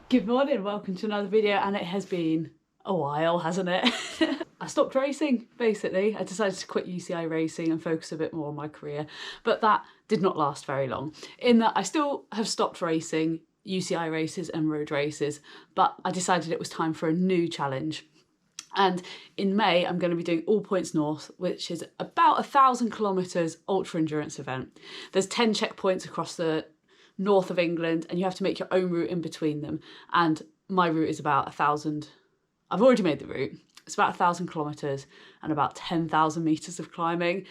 Good morning, welcome to another video, and it has been a while, hasn't it? I stopped racing, basically. I decided to quit UCI racing and focus a bit more on my career, but that did not last very long, in that I still have stopped racing UCI races and road races, but I decided it was time for a new challenge. And in May, I'm going to be doing All Points North, which is about 1,000 kilometres ultra endurance event. There's 10 checkpoints across the north of England, and you have to make your own route in between them. And my route is about 1,000. I've already made the route. It's about 1,000 kilometres and about 10,000 metres of climbing.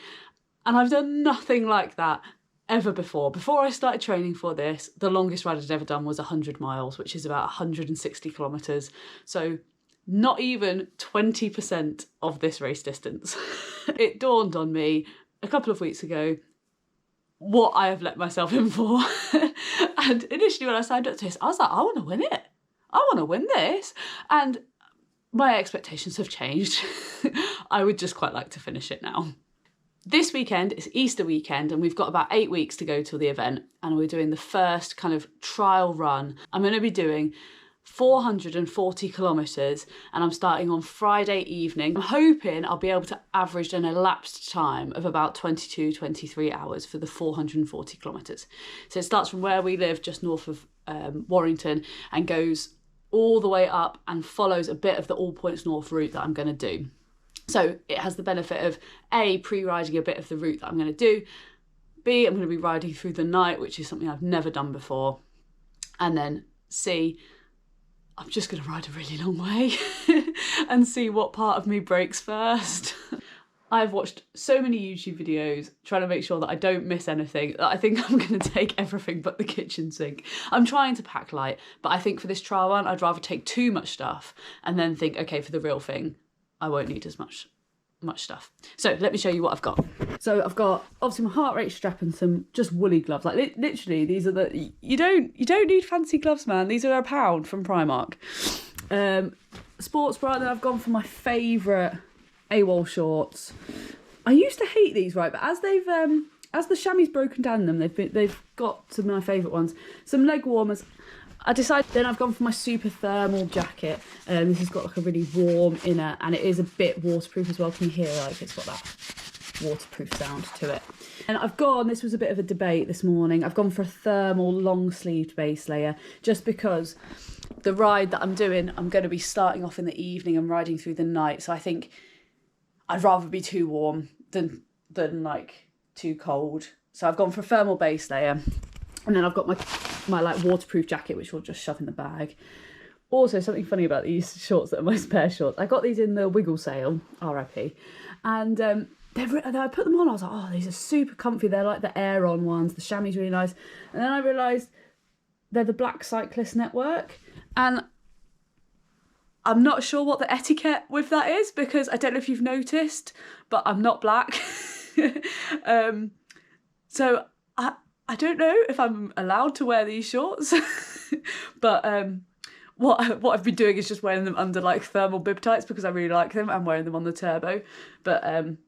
And I've done nothing like that ever before. Before I started training for this, the longest ride I'd ever done was 100 miles, which is about 160 kilometres. So not even 20% of this race distance. It dawned on me a couple of weeks ago what I have let myself in for. And initially when I signed up to this, I was like, I want to win it. I want to win this. And my expectations have changed. I would just quite like to finish it now. This weekend is Easter weekend, and we've got about 8 weeks to go till the event, and we're doing the first kind of trial run. I'm going to be doing 440 kilometres, and I'm starting on Friday evening. I'm hoping I'll be able to average an elapsed time of about 23 hours for the 440 kilometres. So it starts from where we live, just north of Warrington, and goes all the way up and follows a bit of the All Points North route that I'm going to do. So it has the benefit of A, pre-riding a bit of the route that I'm going to do, B, I'm going to be riding through the night, which is something I've never done before, and then C, I'm just going to ride a really long way and see what part of me breaks first. I've watched so many YouTube videos trying to make sure that I don't miss anything that I think I'm going to take everything but the kitchen sink. I'm trying to pack light, but I think for this trial run, I'd rather take too much stuff and then think, okay, for the real thing, I won't need as much stuff. So let me show you what I've got. So I've got obviously my heart rate strap and some just woolly gloves. Like literally, these are the you don't need fancy gloves, man. These are £1 from Primark. Sports bra. Then I've gone for my favourite AWOL shorts. I used to hate these, right, but as the chamois broken down them, they've got some of my favourite ones. Some leg warmers. I decided then I've gone for my super thermal jacket. This has got like a really warm inner, and it is a bit waterproof as well. Can you hear like it's got that waterproof sound to it? And this was a bit of a debate this morning, I've gone for a thermal long sleeved base layer, just because the ride that I'm doing, I'm going to be starting off in the evening and riding through the night. So I think I'd rather be too warm than like too cold. So I've gone for a thermal base layer. And then I've got my like waterproof jacket, which we'll just shove in the bag. Also, something funny about these shorts that are my spare shorts. I got these in the Wiggle sale, RIP. And I put them on, I was like, oh, these are super comfy. They're like the Air-On ones. The chamois is really nice. And then I realised they're the Black Cyclist Network. And I'm not sure what the etiquette with that is, because I don't know if you've noticed, but I'm not black. So I don't know if I'm allowed to wear these shorts, but what I've been doing is just wearing them under like thermal bib tights because I really like them. I'm wearing them on the turbo, but I'm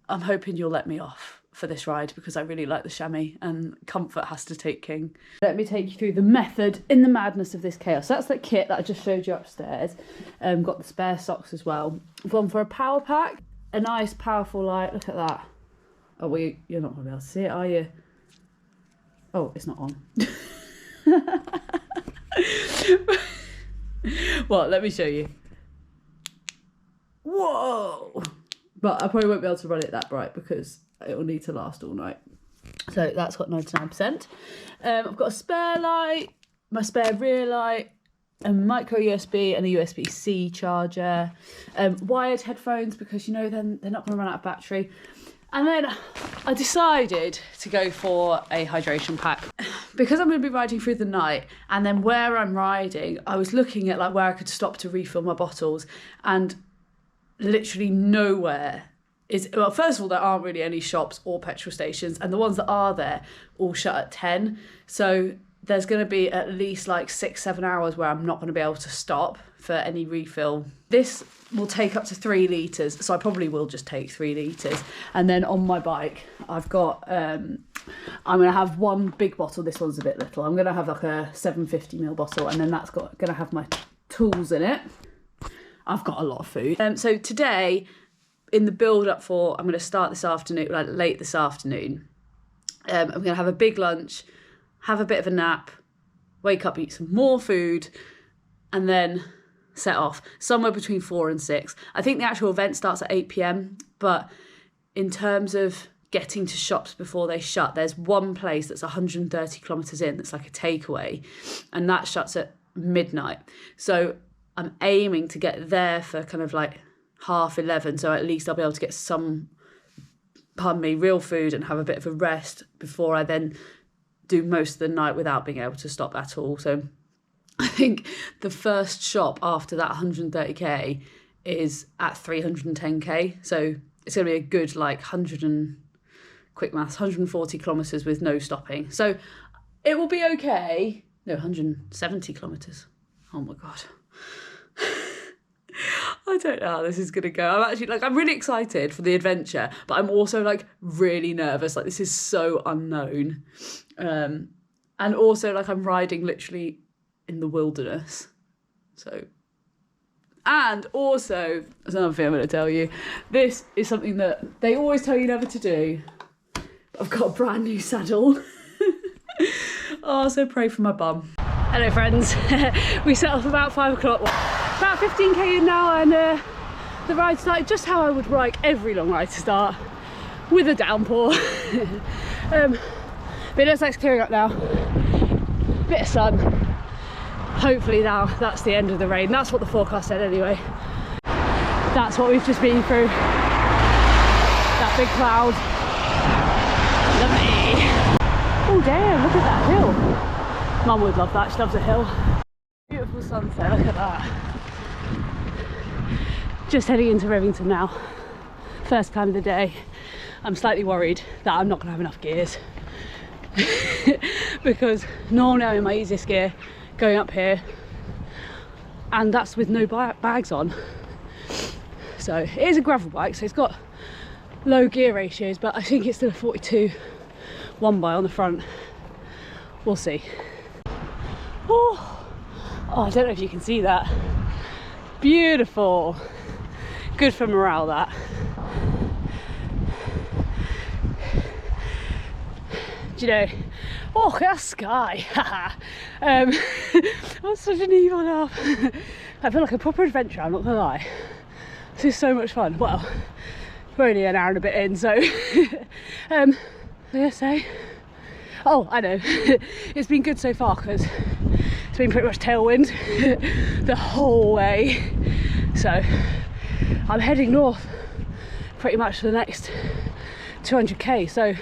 hoping you'll let me off for this ride because I really like the chamois and comfort has to take king. Let me take you through the method in the madness of this chaos. So that's the kit that I just showed you upstairs. Got the spare socks as well. I've gone for a power pack, a nice powerful light. Look at that. Oh, you're not going to be able to see it, are you? Oh, it's not on. Well, let me show you. Whoa! But I probably won't be able to run it that bright because it will need to last all night. So that's got 99%. I've got a spare light, my spare rear light, a micro USB and a USB-C charger, wired headphones because, you know, then they're not going to run out of battery. And then I decided to go for a hydration pack because I'm going to be riding through the night, and then where I'm riding, I was looking at like where I could stop to refill my bottles, and literally nowhere is, well, first of all, there aren't really any shops or petrol stations, and the ones that are there all shut at 10. So there's going to be at least like 6-7 hours where I'm not going to be able to stop for any refill. This will take up to 3 litres, so I probably will just take 3 litres. And then on my bike, I've got I'm going to have one big bottle. This one's a bit little. I'm going to have like a 750ml bottle, and then that's going to have my tools in it. I've got a lot of food. So today, in the build up for, I'm going to start this afternoon, like late this afternoon. I'm going to have a big lunch, have a bit of a nap, wake up, eat some more food, and then set off somewhere between 4 and 6. I think the actual event starts at 8 p.m, but in terms of getting to shops before they shut, there's one place that's 130 kilometres in that's like a takeaway, and that shuts at midnight. So I'm aiming to get there for kind of like 11:30, so at least I'll be able to get some, real food and have a bit of a rest before I then do most of the night without being able to stop at all. So I think the first shop after that 130k is at 310k, so it's going to be a good like 140 kilometres with no stopping. So it will be okay. No, 170 kilometres. Oh my God. I don't know how this is going to go. I'm actually I'm really excited for the adventure, but I'm also like really nervous. Like, this is so unknown. And also like I'm riding literally in the wilderness. So, and also, there's another thing I'm going to tell you. This is something that they always tell you never to do. But I've got a brand new saddle. Oh, so pray for my bum. Hello friends. We set off about 5 o'clock. About 15k in now, and the ride started just how I would like every long ride to start, with a downpour. But it looks like it's clearing up now. Bit of sun. Hopefully now that's the end of the rain. That's what the forecast said anyway. That's what we've just been through. That big cloud. Lovely. Oh damn, look at that hill. Mum would love that, she loves a hill. Beautiful sunset, look at that. Just heading into Rivington now. First climb of the day. I'm slightly worried that I'm not going to have enough gears. Because normally I'm in my easiest gear going up here, and that's with no bags on. So it is a gravel bike, so it's got low gear ratios, but I think it's still a 42 1 by on the front. We'll see. Oh, I don't know if you can see that. Beautiful. Good for morale, that. Do you know, oh, look at that sky. That's such an evil laugh. I feel like a proper adventure, I'm not gonna lie. This is so much fun. Well, we're only an hour and a bit in, so what did I say? Oh, I know. It's been good so far because it's been pretty much tailwind the whole way. So I'm heading north pretty much for the next 200k. So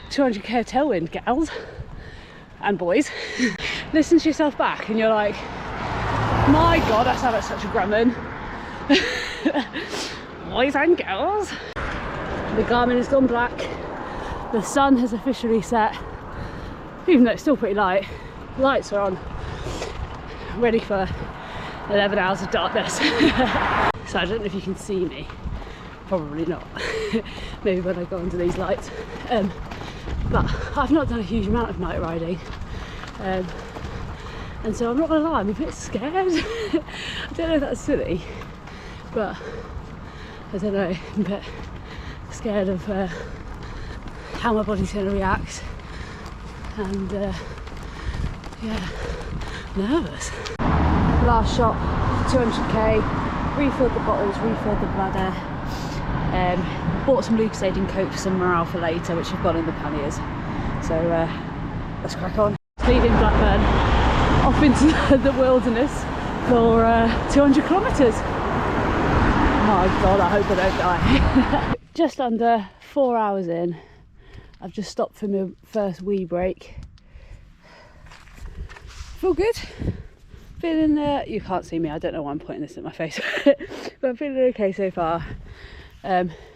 200k of tailwind, gals and boys. Listen to yourself back and you're like, my God, I sound like such a gremlin. Boys and girls. The Garmin has gone black. The sun has officially set, even though it's still pretty light. Lights are on, ready for 11 hours of darkness. So I don't know if you can see me, probably not. Maybe when I go under these lights. But I've not done a huge amount of night riding, and so I'm not gonna lie, I'm a bit scared. I don't know if that's silly, but I don't know, I'm a bit scared of how my body's gonna react, and yeah, nervous. Last shot, 200k, refilled the bottles, refilled the bladder, bought some lubricating coat for some morale for later, which I've got in the panniers. So let's crack on. Leaving Blackburn, off into the wilderness for 200 kilometres. My God, I hope I don't die. Just under 4 hours in, I've just stopped for my first wee break. Feel good. Feeling, you can't see me, I don't know why I'm pointing this at my face, but I'm feeling okay so far.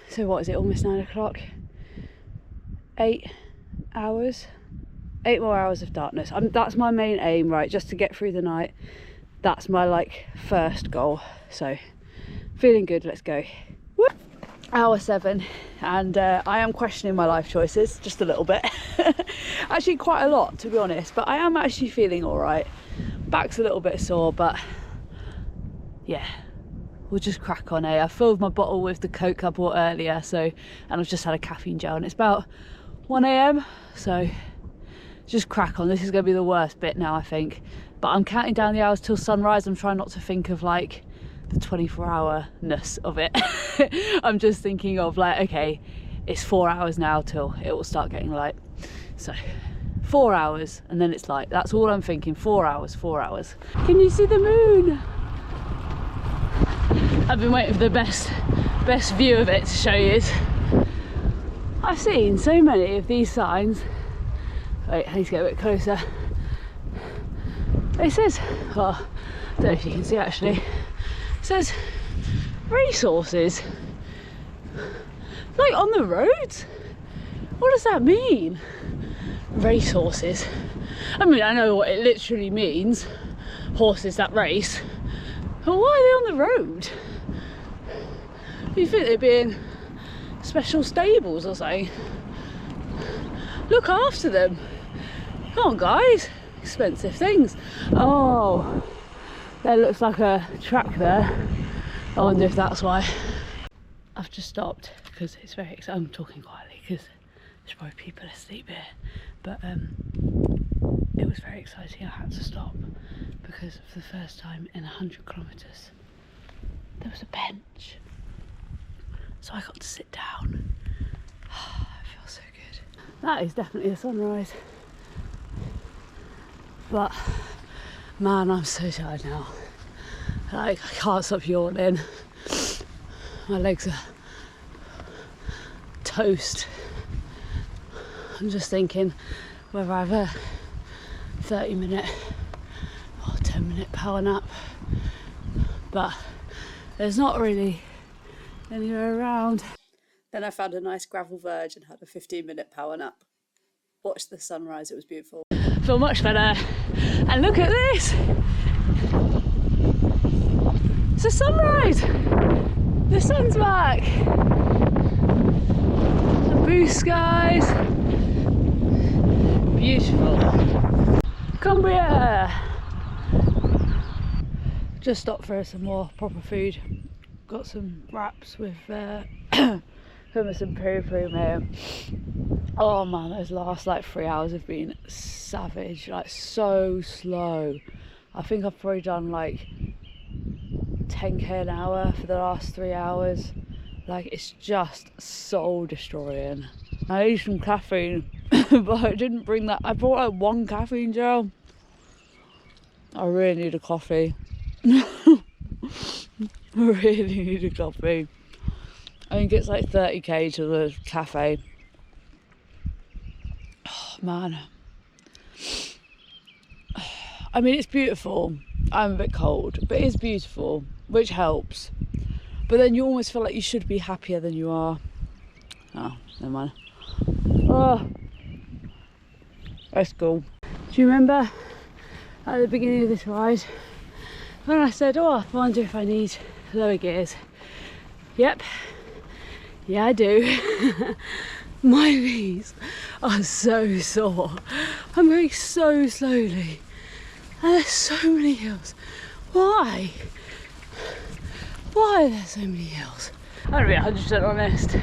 So what is it, almost 9 o'clock? 8 hours? 8 more hours of darkness. That's my main aim, right, just to get through the night. That's my first goal. So feeling good, let's go. Whoop. hour 7, and I am questioning my life choices just a little bit. Actually quite a lot, to be honest, but I am actually feeling all right. Back's a little bit sore, but yeah, we'll just crack on. I filled my bottle with the Coke I bought earlier, and I've just had a caffeine gel, and it's about 1 AM, so just crack on. This is going to be the worst bit now, I think, but I'm counting down the hours till sunrise. I'm trying not to think of like the 24-hour-ness of it. I'm just thinking of like, okay, it's 4 hours now till it will start getting light, so 4 hours and then it's light. That's all I'm thinking. 4 hours, 4 hours. Can you see the moon? I've been waiting for the best view of it to show you. I've seen so many of these signs. Wait, I need to get a bit closer. It says, well, I don't know if you can see actually, it says resources, like on the roads. What does that mean? Racehorses. I mean, I know what it literally means, horses that race, but why are they on the road? You think they'd be in special stables or something? Look after them. Come on guys, expensive things. Oh, there looks like a track there. I wonder if that's why. I've just stopped because it's very exciting. I'm talking quietly because there's probably people asleep here, but it was very exciting. I had to stop because for the first time in 100 kilometres there was a bench, so I got to sit down. It feels so good. That is definitely a sunrise, but man, I'm so tired now. Like, I can't stop yawning. My legs are toast. I'm just thinking whether I have a 30-minute or 10-minute power nap, but there's not really anywhere around. Then I found a nice gravel verge and had a 15-minute power nap. Watched the sunrise, it was beautiful. I feel much better. And look at this! It's a sunrise! The sun's back! The blue skies. Beautiful. Cumbria! Just stopped for some more proper food. Got some wraps with hummus and peri-peri mayo. Oh man, those last like 3 hours have been savage, like so slow. I think I've probably done like 10k an hour for the last 3 hours. Like, it's just soul destroying. I need some caffeine, but I didn't bring that. I brought like 1 caffeine gel. I really need a coffee. I really need a coffee. I think it's like 30k to the cafe. Oh man. I mean, it's beautiful. I'm a bit cold, but it's beautiful, which helps. But then you almost feel like you should be happier than you are. Oh, never mind. Oh, that's cool. Do you remember at the beginning of this ride when I said, oh, I wonder if I need lower gears? Yep. Yeah, I do. My knees are so sore. I'm going so slowly. And there's so many hills. Why? Why are there so many hills? I'm gonna be 100% honest.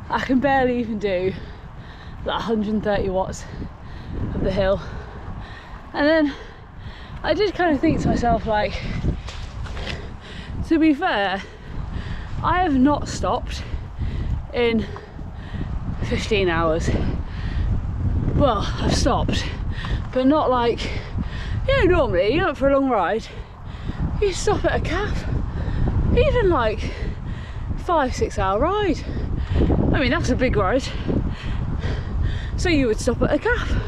I can barely even do like 130 watts of the hill. And then I did kind of think to myself, like, to be fair, I have not stopped in 15 hours. Well, I've stopped, but not like, you know, normally you go for a long ride, you stop at a cafe, even like 5-6 hour ride. I mean, that's a big ride, so you would stop at a cafe.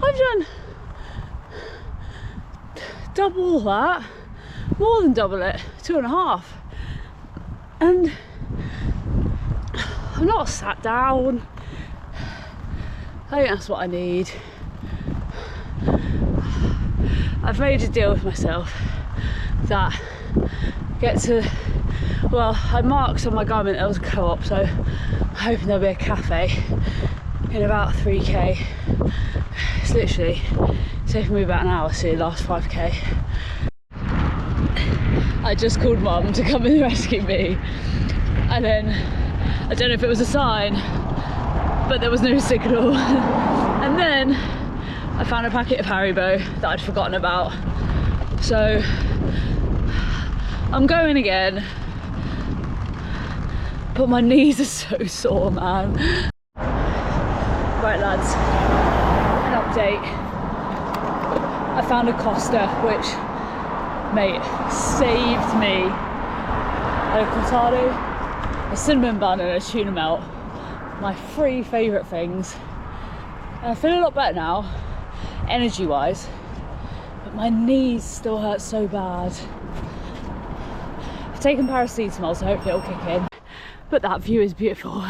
I've done double that, more than double it, 2.5, and I'm not sat down. I think that's what I need. I've made a deal with myself that I get to Well, I marked on my garment there was a co-op, so I'm hoping there'll be a cafe in about 3k. It's literally taken me about an hour to do the last 5k. I just called Mum to come and rescue me, and then I don't know if it was a sign, but there was no signal. And then I found a packet of Haribo that I'd forgotten about, so I'm going again, but my knees are so sore, man. Right lads, an update. I found a Costa, which, mate, saved me. A cortado, a cinnamon bun and a tuna melt. My 3 favourite things. And I feel a lot better now, energy wise, but my knees still hurt so bad. I've taken paracetamol, so hopefully it'll kick in. But that view is beautiful.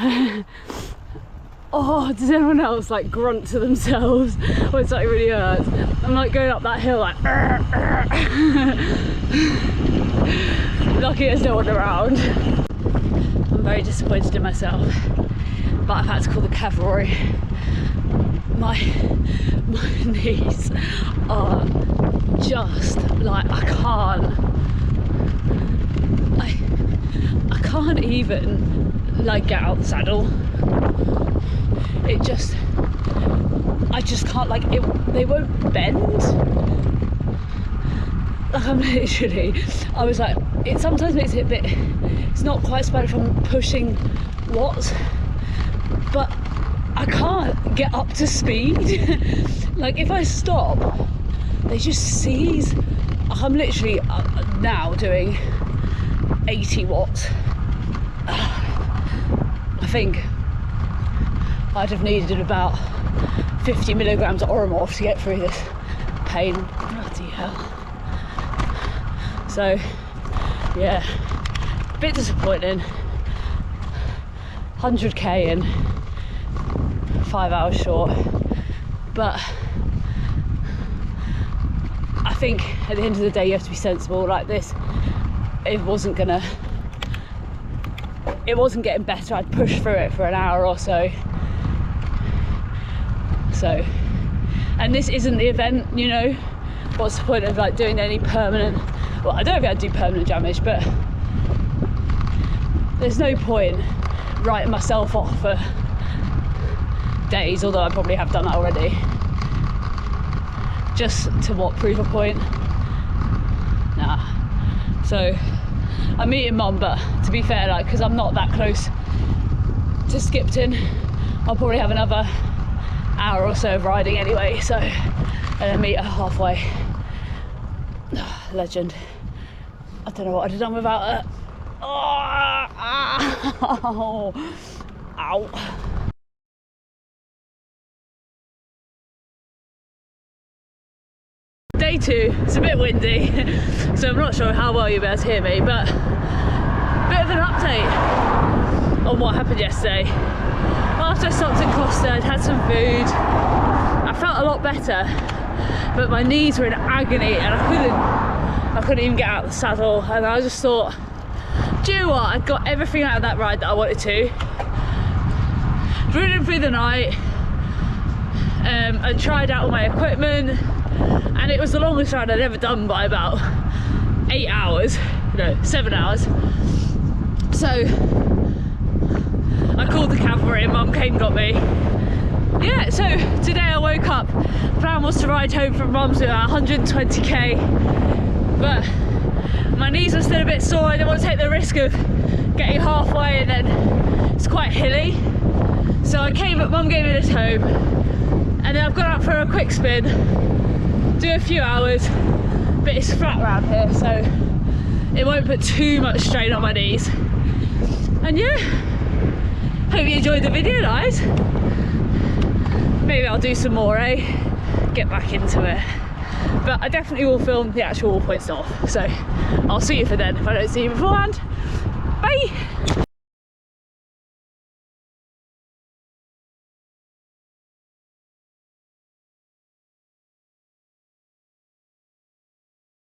Oh, does anyone else like grunt to themselves when something really hurts? I'm like going up that hill like lucky there's no one around. I'm very disappointed in myself, but I've had to call the cavalry. My knees are just like, I can't even like get out the saddle. I just can't, like, they won't bend. Like, I was like, it sometimes makes it a bit, it's not quite so bad if I'm pushing watts, but I can't get up to speed. Like, if I stop, they just seize. I'm literally now doing 80 watts. I think I'd have needed about 50 milligrams of Oromorph to get through this pain. Bloody hell. So, yeah, a bit disappointing. 100k in 5 hours short, but I think at the end of the day you have to be sensible. Like this, it wasn't getting better. I'd pushed through it for an hour or so. So, and this isn't the event, you know. What's the point of like doing any permanent, well, I don't know if I'd do permanent damage, but there's no point writing myself off for days, although I probably have done that already, just to what, prove a point? Nah. So I'm meeting Mum, but to be fair, like, because I'm not that close to Skipton, I'll probably have another hour or so of riding anyway, so, and then meet her halfway. Legend. I don't know what I'd have done without her. Oh, ow. Ow. Day 2, it's a bit windy, so I'm not sure how well you'll be able to hear me, but a bit of an update on what happened yesterday. After I stopped in Costa, I'd had some food, I felt a lot better, but my knees were in agony and I couldn't even get out of the saddle, and I just thought, do you know what, I'd got everything out of that ride that I wanted to. Ridden through the night, I tried out all my equipment, and it was the longest ride I'd ever done by about 8 hours, no, 7 hours. So I called the cavalry and Mum came and got me. Yeah, so today I woke up, the plan was to ride home from Mum's with about 120k, but my knees are still a bit sore. I didn't want to take the risk of getting halfway and then it's quite hilly. So I came, but Mum gave me this home, and then I've gone out for a quick spin, do a few hours, but it's flat around here, so it won't put too much strain on my knees. And yeah, hope you enjoyed the video, guys. Maybe I'll do some more, get back into it. But I definitely will film the actual All Points North, so I'll see you for then if I don't see you beforehand. Bye!